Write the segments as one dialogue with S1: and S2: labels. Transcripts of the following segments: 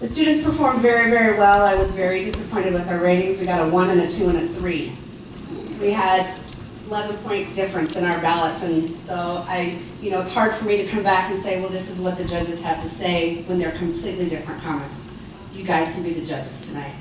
S1: The students performed very, very well. I was very disappointed with our ratings. We got a 1 and a 2 and a 3. We had 11 points difference in our ballots, and so it's hard for me to come back and say, well, this is what the judges have to say when they're completely different comments. You guys can be the judges tonight.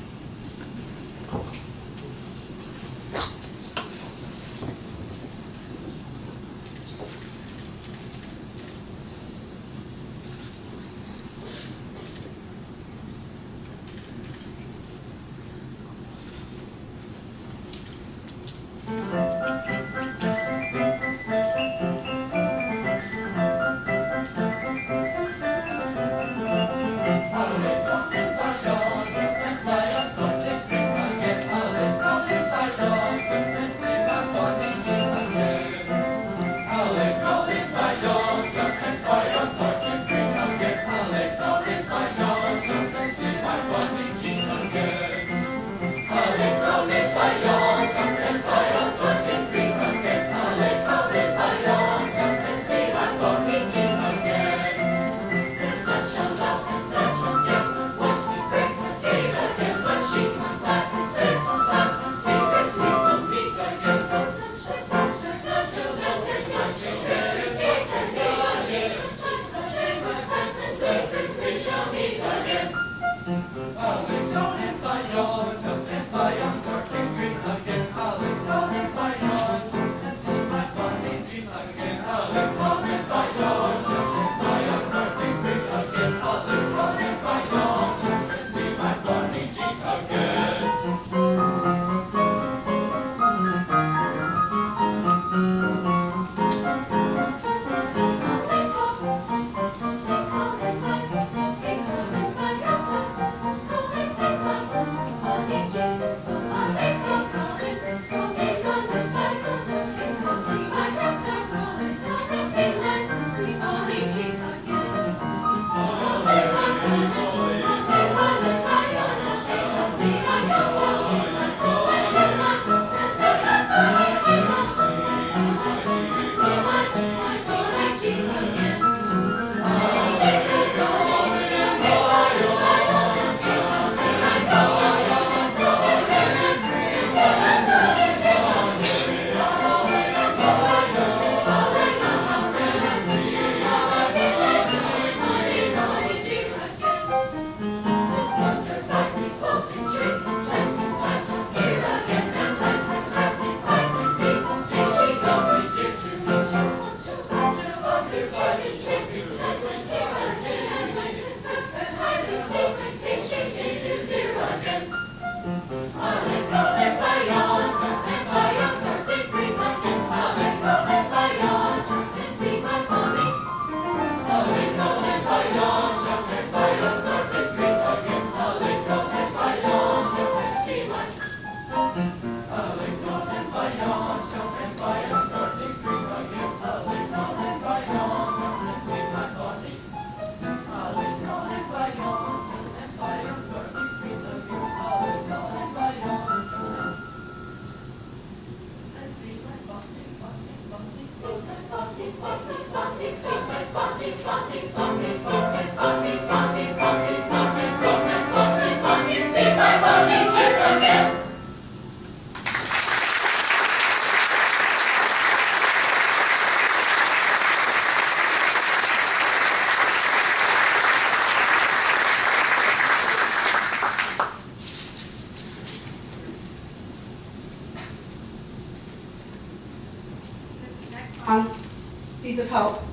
S1: Seeds of Hope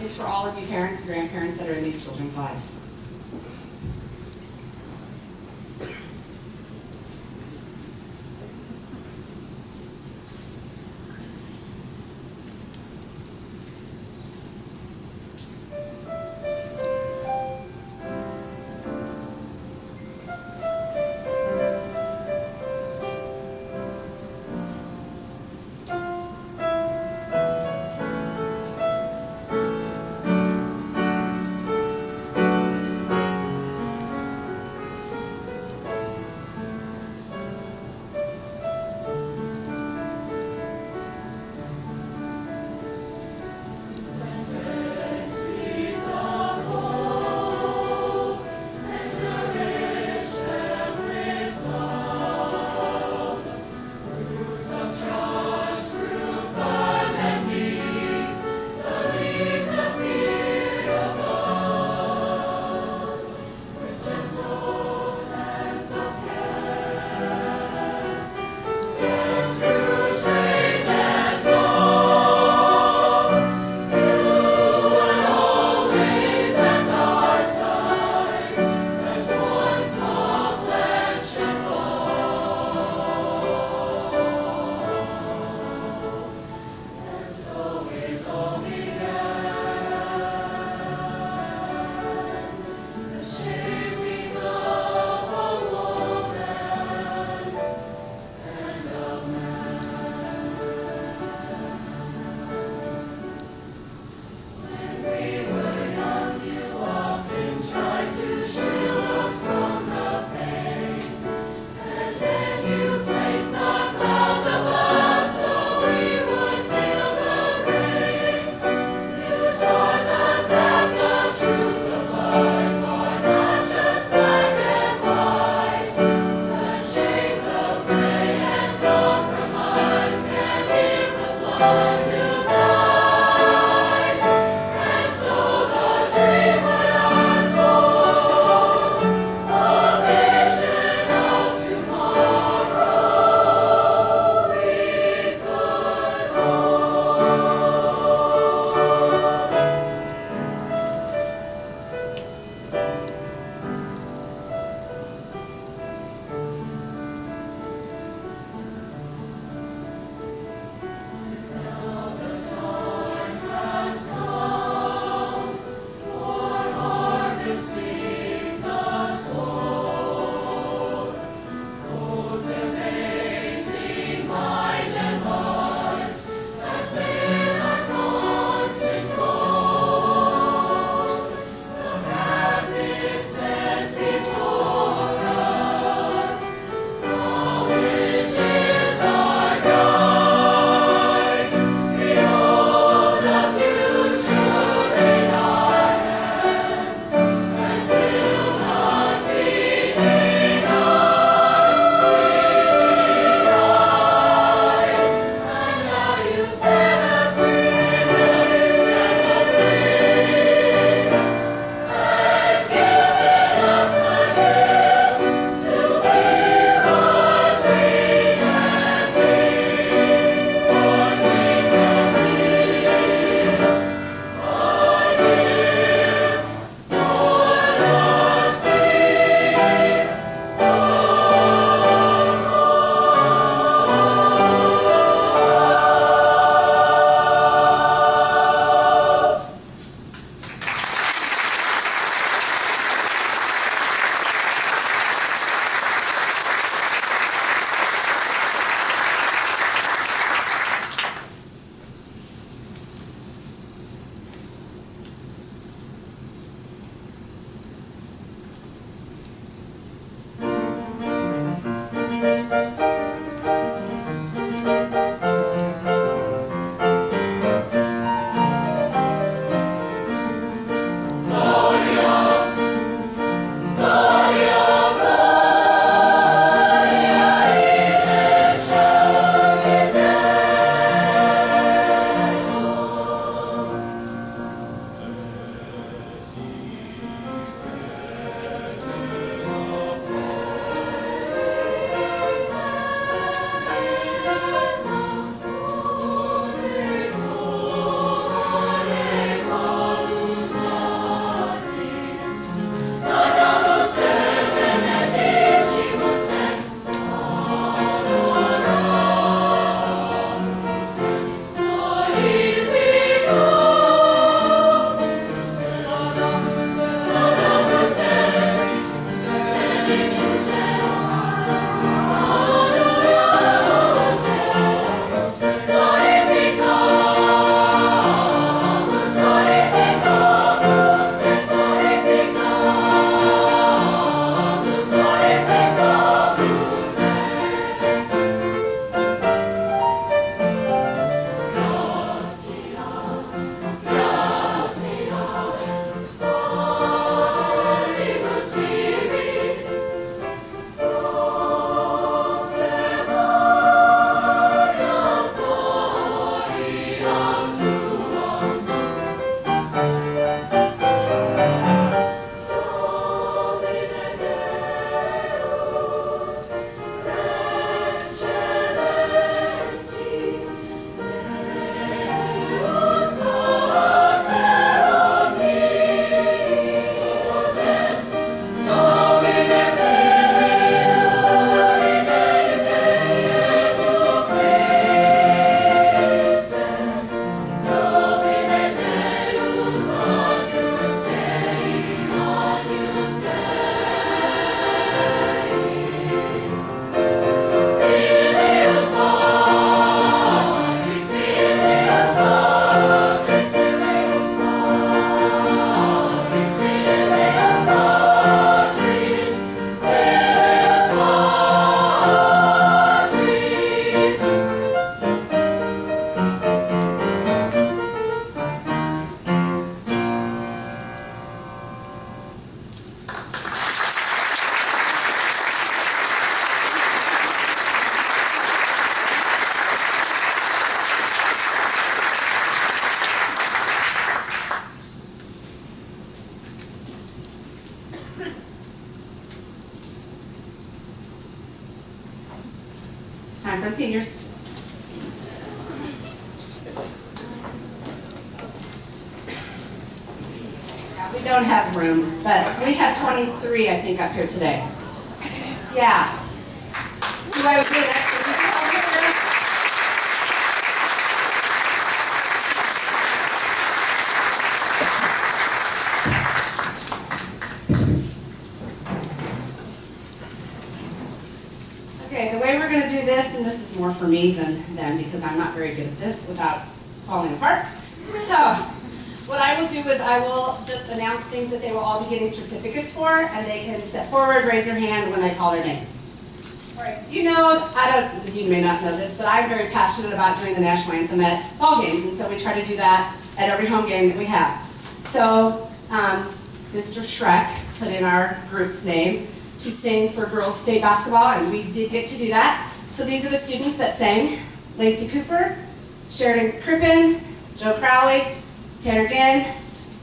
S1: is for all of you parents and grandparents that are in these children's lives. Time for the seniors. Yeah, we don't have room, but we have 23, I think, up here today. Yeah. See why we do an extra music over here? Okay, the way we're going to do this, and this is more for me than them because I'm not very good at this without falling apart. So, what I will do is I will just announce things that they will all be getting certificates for, and they can step forward, raise their hand when I call their name. All right, you may not know this, but I'm very passionate about doing the national anthem at ball games, and so we try to do that at every home game that we have. So, Mr. Schreck put in our group's name to sing for girls state basketball, and we did get to do that. So these are the students that sang: Lacey Cooper, Sheridan Crippen, Joe Crowley, Tanner Ginn,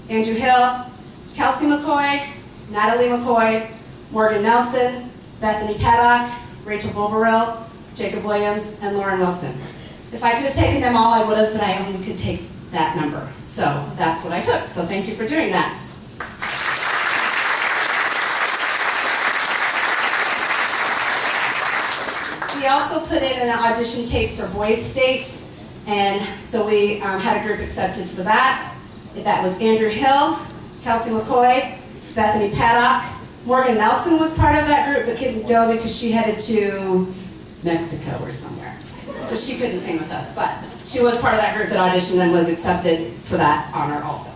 S1: Andrew Hill, Kelsey McCoy, Natalie McCoy, Morgan Nelson, Bethany Paddock, Rachel Bulberill, Jacob Williams, and Lauren Wilson. If I could have taken them all, I would have, but I only could take that number. So that's what I took. So thank you for doing that. We also put in an audition tape for Boys State, and so we had a group accepted for that. That was Andrew Hill, Kelsey McCoy, Bethany Paddock. Morgan Nelson was part of that group but couldn't go because she headed to Mexico or somewhere. So she couldn't sing with us, but she was part of that group that auditioned and was accepted for that honor also.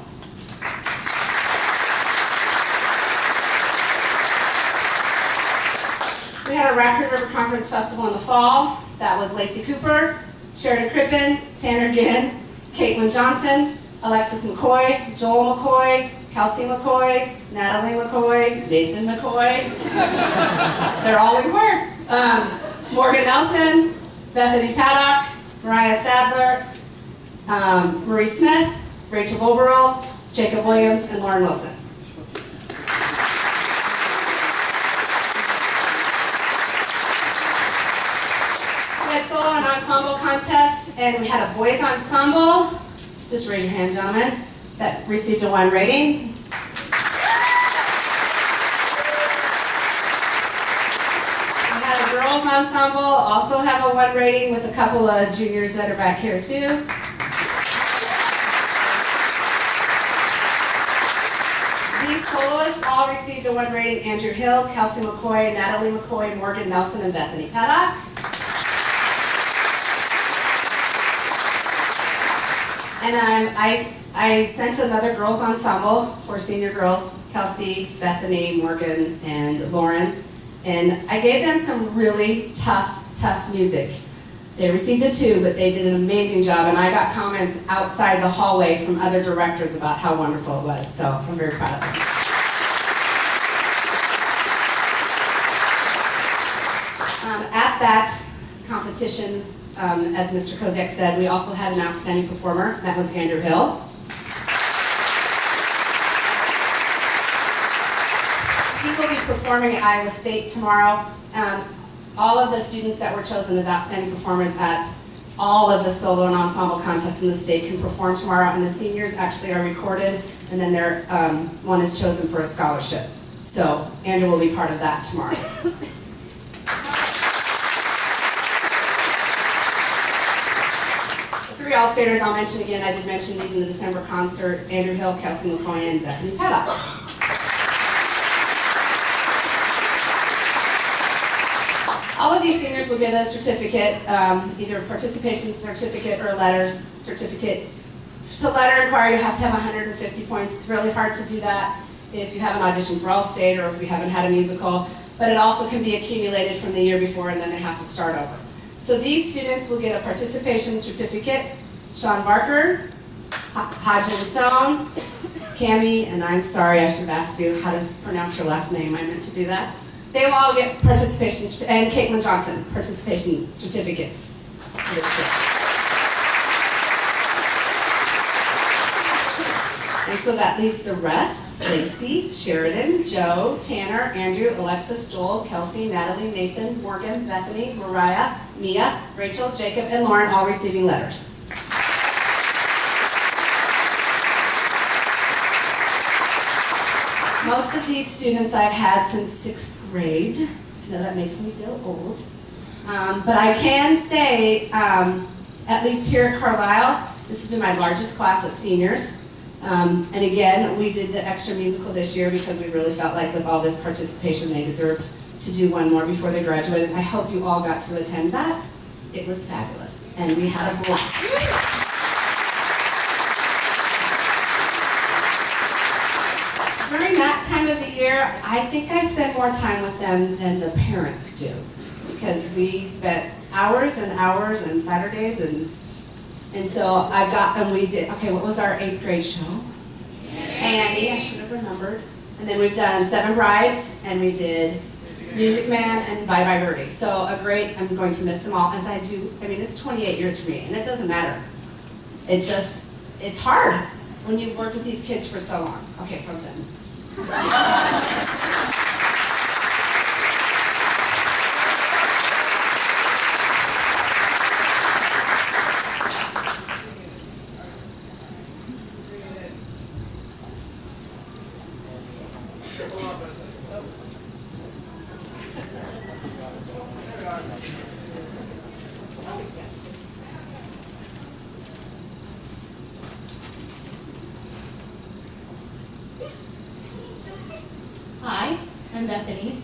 S1: We had a Raccoon River Conference Festival in the fall. That was Lacey Cooper, Sheridan Crippen, Tanner Ginn, Caitlin Johnson, Alexis McCoy, Joel McCoy, Kelsey McCoy, Natalie McCoy, Nathan McCoy. They're all in choir. Morgan Nelson, Bethany Paddock, Mariah Sadler, Marie Smith, Rachel Bulberill, Jacob Williams, and Lauren Wilson. We had solo and ensemble contests, and we had a boys ensemble. Just raise your hand, gentlemen. That received a 1 rating. We had a girls ensemble, also have a 1 rating with a couple of juniors that are back here too. These soloists all received a 1 rating: Andrew Hill, Kelsey McCoy, Natalie McCoy, Morgan Nelson, and Bethany Paddock. And I sent another girls ensemble for senior girls: Kelsey, Bethany, Morgan, and Lauren. And I gave them some really tough music. They received a 2, but they did an amazing job. And I got comments outside the hallway from other directors about how wonderful it was. So I'm very proud of them. At that competition, as Mr. Kozak said, we also had an outstanding performer. That was Andrew Hill. He will be performing at Iowa State tomorrow. All of the students that were chosen as outstanding performers at all of the solo and ensemble contests in the state can perform tomorrow, and the seniors actually are recorded, and then their one is chosen for a scholarship. So Andrew will be part of that tomorrow. Three All-Staters I'll mention again. I did mention these in the December concert: Andrew Hill, Kelsey McCoy, and Bethany Paddock. All of these seniors will get a certificate, either a participation certificate or a letters certificate. To letter inquire, you have to have 150 points. It's really hard to do that if you haven't auditioned for All-State or if you haven't had a musical, but it also can be accumulated from the year before and then they have to start over. So these students will get a participation certificate: Sean Barker, Hajin Sohn, Cami, and I'm sorry, I should have asked you how to pronounce your last name. I meant to do that. They will all get participation, and Caitlin Johnson, participation certificates for this year. And So that leaves the rest: Lacey, Sheridan, Joe, Tanner, Andrew, Alexis, Joel, Kelsey, Natalie, Nathan, Morgan, Bethany, Mariah, Mia, Rachel, Jacob, and Lauren, all receiving letters. Most of these students I've had since 6th grade. I know that makes me feel old. But I can say, at least here at Carlisle, this has been my largest class of seniors. And again, we did the extra musical this year because we really felt like with all this participation, they deserved to do one more before they graduated. I hope you all got to attend that. It was fabulous, and we had a blast. During that time of the year, I think I spend more time with them than the parents do, because we spent hours and hours and Saturdays, and so I've got, and we did, okay, what was our 8th grade show? Annie, I should have remembered. And then we've done 7 Brides, and we did Music Man and Bye Bye Birdie. So I'm going to miss them all, as I do. I mean, it's 28 years for me, and it doesn't matter. It's hard when you've worked with these kids for so long. Okay, so I'm done.
S2: Hi, I'm Bethany.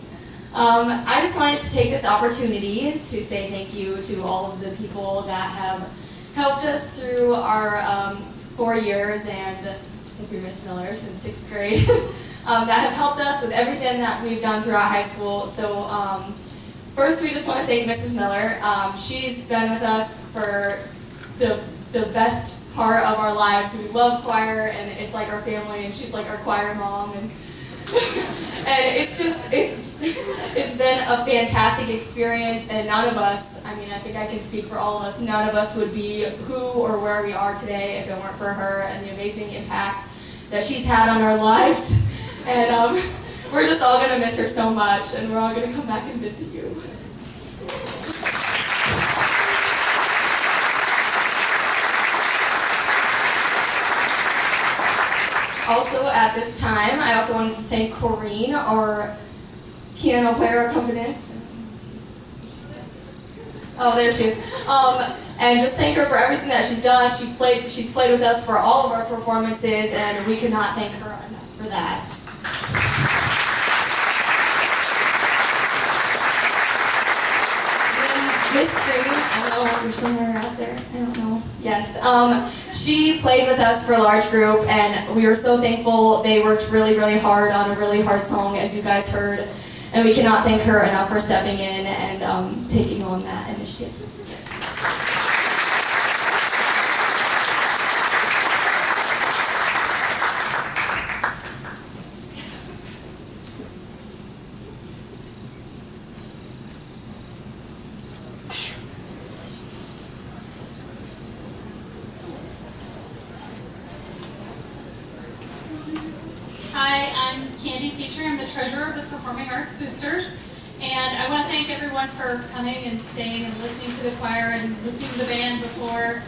S2: I just wanted to take this opportunity to say thank you to all of the people that have helped us through our 4 years, and if you're Miss Miller since 6th grade, that have helped us with everything that we've done throughout high school. So first we just want to thank Mrs. Miller. She's been with us for the best part of our lives. We love choir, and it's like our family, and she's like our choir mom, and and it's been a fantastic experience, and none of us, I mean, I think I can speak for all of us, none of us would be who or where we are today if it weren't for her and the amazing impact that she's had on our lives. And we're just all going to miss her so much, and we're all going to come back and visit you. Also, at this time, I also wanted to thank Corrine, our piano player accompanist. Oh, there she is. And just thank her for everything that she's done. She's played with us for all of our performances, and we could not thank her enough for that. Miss Green, I don't know, you're somewhere out there, I don't know. Yes, she played with us for a large group, and we were so thankful. They worked really, really hard on a really hard song, as you guys heard, and we cannot thank her enough for stepping in and taking on that initiative.
S3: Hi, I'm Candy Petrie. I'm the treasurer of the Performing Arts Boosters. And I want to thank everyone for coming and staying and listening to the choir and listening to the band before.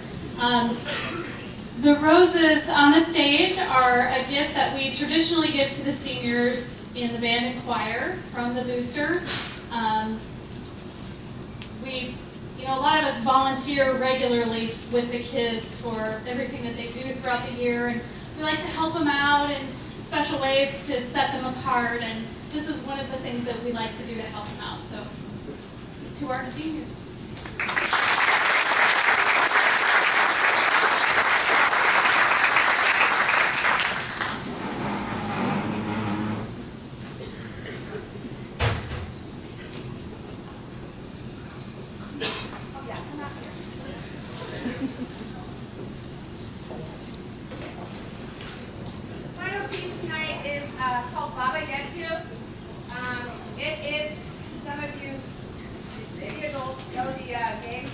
S3: The roses on the stage are a gift that we traditionally give to the seniors in the band and choir from the boosters. A lot of us volunteer regularly with the kids for everything that they do throughout the year, and we like to help them out in special ways to set them apart, and this is one of the things that we like to do to help them out. So, to our seniors.
S4: Final piece tonight is called Baba Yetu. It is, some of you maybe adults know the game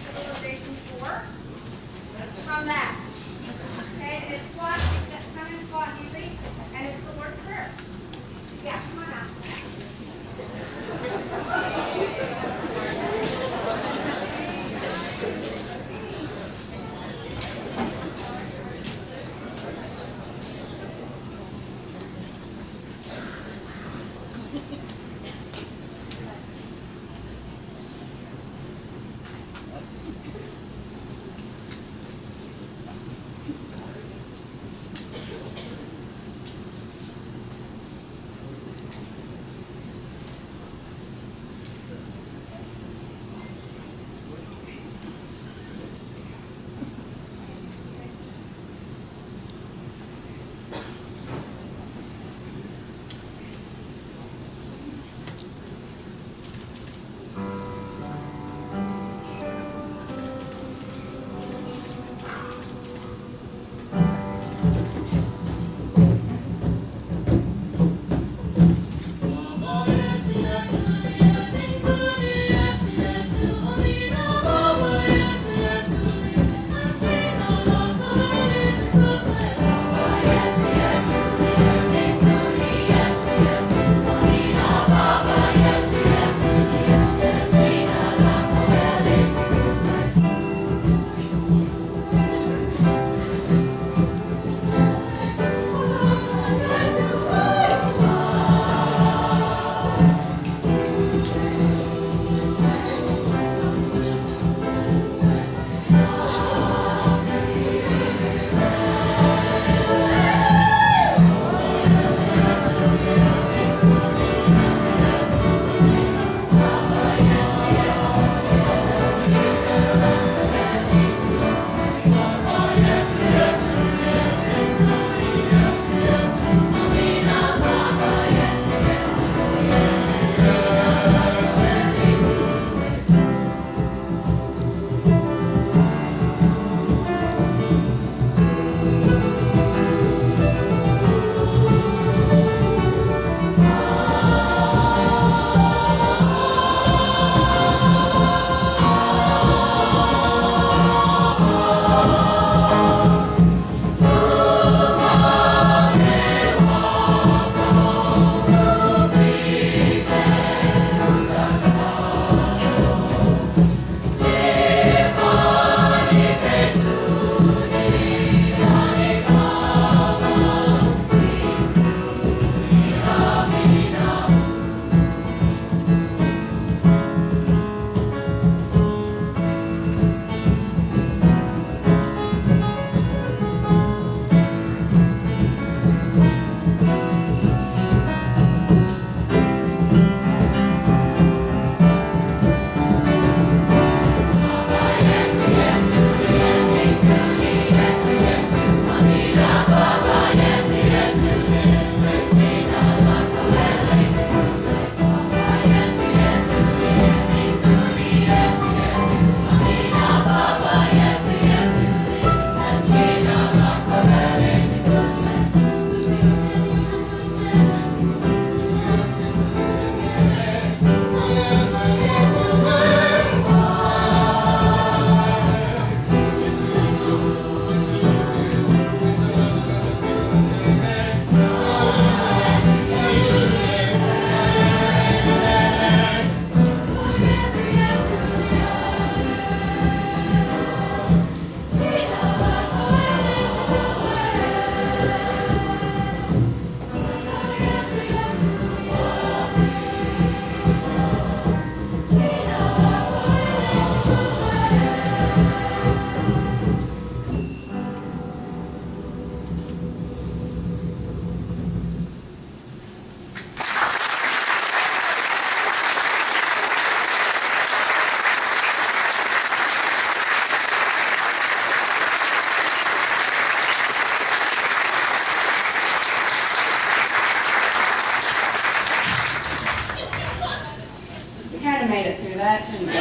S1: We kind of made it through that, didn't we?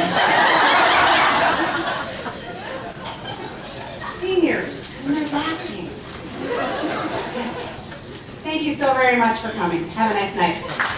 S1: Seniors, and they're laughing. Yes. Thank you so very much for coming. Have a nice night.